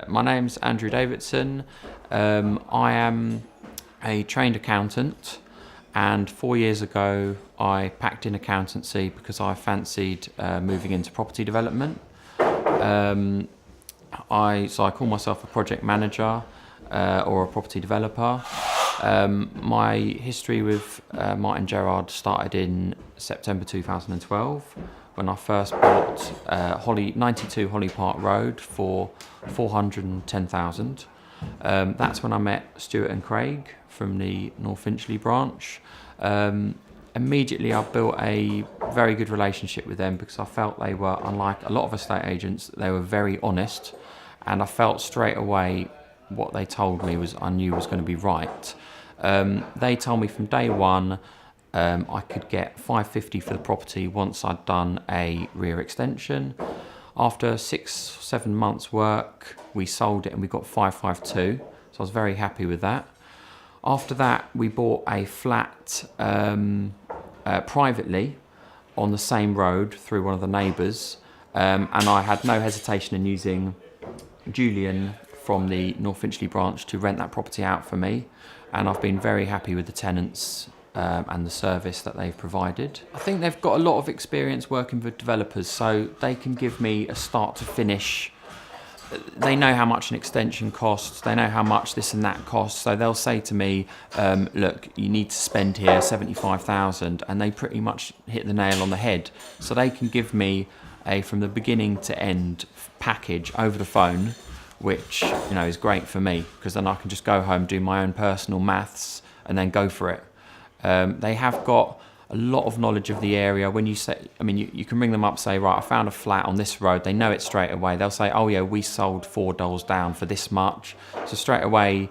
My name's Andrew Davidson. I am a trained accountant, and 4 years ago I packed in accountancy because I fancied moving into property development. I call myself a project manager or a property developer. My history with Martin Gerrard started in September 2012 when I first bought 92 Holly Park Road for 410,000. That's when I met Stuart and Craig from the North Finchley branch. Immediately I built a very good relationship with them because I felt they were, unlike a lot of estate agents, they were very honest, and I felt straight away what they told me I knew was going to be right. They told me from day one I could get 550 for the property once I'd done a rear extension. After 6-7 months work, we sold it and we got 552, so I was very happy with that. After that, we bought a flat privately on the same road through one of the neighbours, and I had no hesitation in using Julian from the North Finchley branch to rent that property out for me, and I've been very happy with the tenants and the service that they've provided. I think they've got a lot of experience working with developers, so they can give me a start to finish. They know how much an extension costs, they know how much this and that costs, so they'll say to me, look, you need to spend here 75,000, and they pretty much hit the nail on the head. So they can give me a from the beginning to end package over the phone, which is great for me because then I can just go home, do my own personal maths, and then go for it. They have got a lot of knowledge of the area. When you say, you can ring them up, say, right, I found a flat on this road. They know it straight away. They'll say, oh yeah, we sold 4 doors down for this much. So straight away,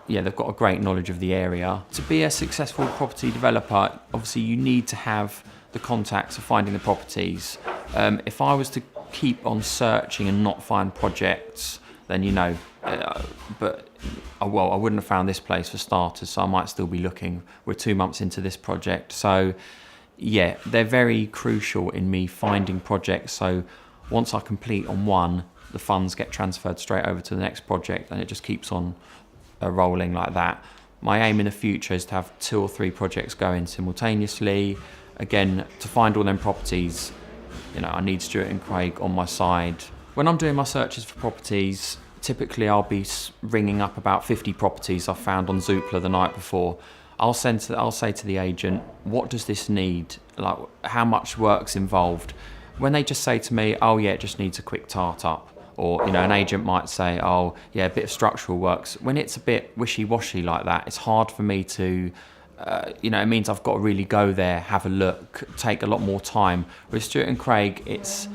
yeah, they've got a great knowledge of the area. To be a successful property developer, obviously you need to have the contacts of finding the properties. If I was to keep on searching and not find projects, then but I wouldn't have found this place for starters, so I might still be looking. We're 2 months into this project, so yeah, they're very crucial in me finding projects. So once I complete on one, the funds get transferred straight over to the next project, and it just keeps on rolling like that. My aim in the future is to have 2 or 3 projects going simultaneously. Again, to find all them properties, I need Stuart and Craig on my side. When I'm doing my searches for properties, typically I'll be ringing up about 50 properties I found on Zoopla the night before. I'll say to the agent, what does this need? Like, how much work's involved? When they just say to me, oh yeah, it just needs a quick tart up. Or, an agent might say, oh yeah, a bit of structural works. When it's a bit wishy-washy like that, it's hard for me to, it means I've got to really go there, have a look, take a lot more time. With Stuart and Craig, it's,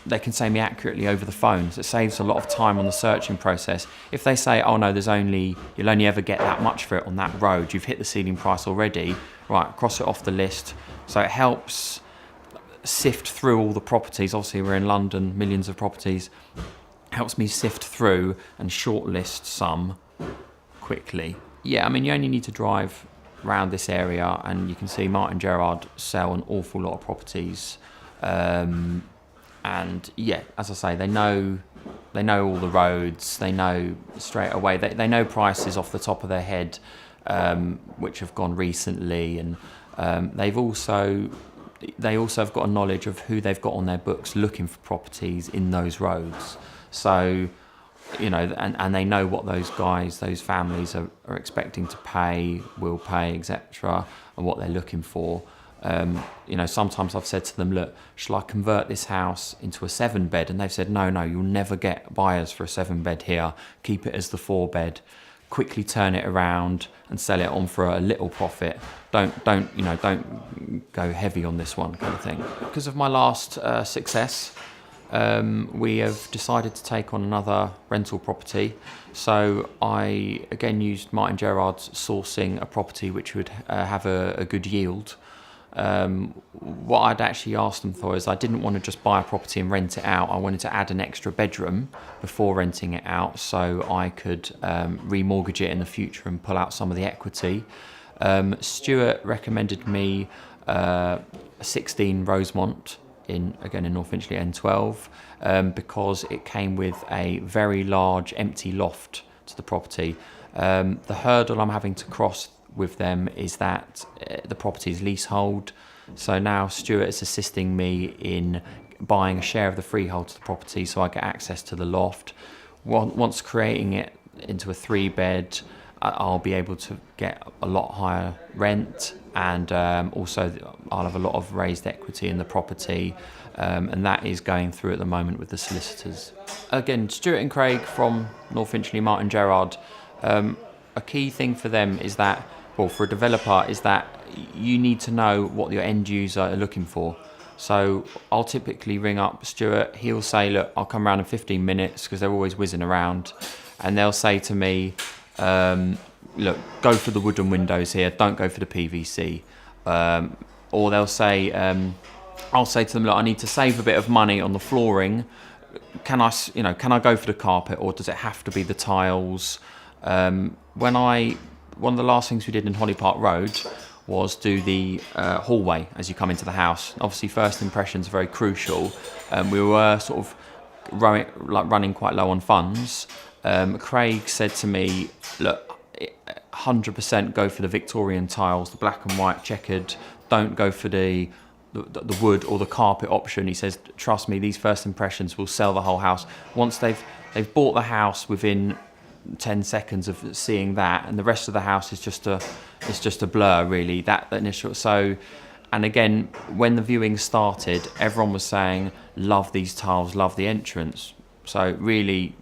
they can say me accurately over the phone, so it saves a lot of time on the searching process. If they say, oh no, you'll only ever get that much for it on that road, you've hit the ceiling price already, right, cross it off the list. So it helps sift through all the properties. Obviously we're in London, millions of properties. Helps me sift through and shortlist some quickly. Yeah, you only need to drive around this area and you can see Martin Gerrard sell an awful lot of properties. And yeah, as I say, they know all the roads, they know straight away, they know prices off the top of their head, which have gone recently, and they also have got a knowledge of who they've got on their books looking for properties in those roads. So, and they know what those families are expecting to pay, will pay, etc., and what they're looking for. Sometimes I've said to them, look, shall I convert this house into a 7-bed? And they've said, no, you'll never get buyers for a 7-bed here. Keep it as the 4-bed. Quickly turn it around and sell it on for a little profit. Don't go heavy on this one, kind of thing. Because of my last success, we have decided to take on another rental property. So I again used Martin Gerrard's sourcing a property which would have a good yield. What I'd actually asked them for is I didn't want to just buy a property and rent it out. I wanted to add an extra bedroom before renting it out so I could remortgage it in the future and pull out some of the equity. Stuart recommended me 16 Rosemont in North Finchley N12, because it came with a very large empty loft to the property. The hurdle I'm having to cross with them is that the property is leasehold. So now Stuart is assisting me in buying a share of the freehold to the property so I get access to the loft. Once creating it into a 3-bed, I'll be able to get a lot higher rent, and also I'll have a lot of raised equity in the property, and that is going through at the moment with the solicitors. Again, Stuart and Craig from North Finchley, Martin Gerrard, a key thing for them is that, well, for a developer, is that you need to know what your end user are looking for. So I'll typically ring up Stuart, he'll say, look, I'll come around in 15 minutes, because they're always whizzing around, and they'll say to me, look, go for the wooden windows here, don't go for the PVC. Or they'll say, I'll say to them, look, I need to save a bit of money on the flooring. Can I go for the carpet, or does it have to be the tiles? One of the last things we did in Holly Park Road was do the hallway as you come into the house. Obviously, first impressions are very crucial. We were sort of running quite low on funds. Craig said to me, look, 100% go for the Victorian tiles, the black and white checkered. Don't go for the wood or the carpet option. He says, trust me, these first impressions will sell the whole house. Once they've bought the house within 10 seconds of seeing that, and the rest of the house is just a blur, really, that initial. So, and again, when the viewing started, everyone was saying, love these tiles, love the entrance. So really,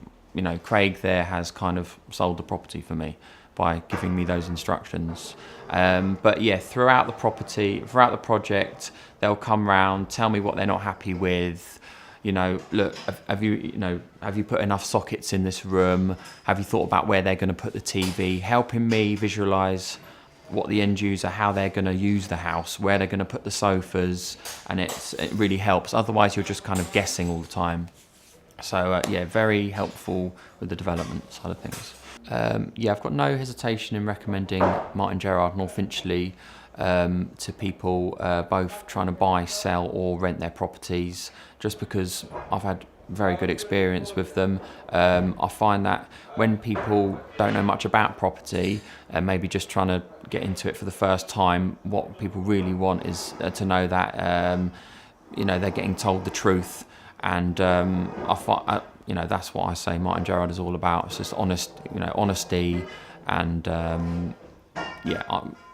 Craig there has kind of sold the property for me by giving me those instructions. But yeah, throughout the project, they'll come round, tell me what they're not happy with. Look, have you put enough sockets in this room? Have you thought about where they're going to put the TV? Helping me visualise what the end user, how they're going to use the house, where they're going to put the sofas, and it really helps. Otherwise, you're just kind of guessing all the time. So yeah, very helpful with the development side of things. Yeah, I've got no hesitation in recommending Martin Gerrard, North Finchley, to people both trying to buy, sell or rent their properties, just because I've had very good experience with them. I find that when people don't know much about property and maybe just trying to get into it for the first time, what people really want is to know that they're getting told the truth. And that's what I say Martin Gerrard is all about. It's just honesty, and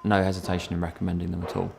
no hesitation in recommending them at all.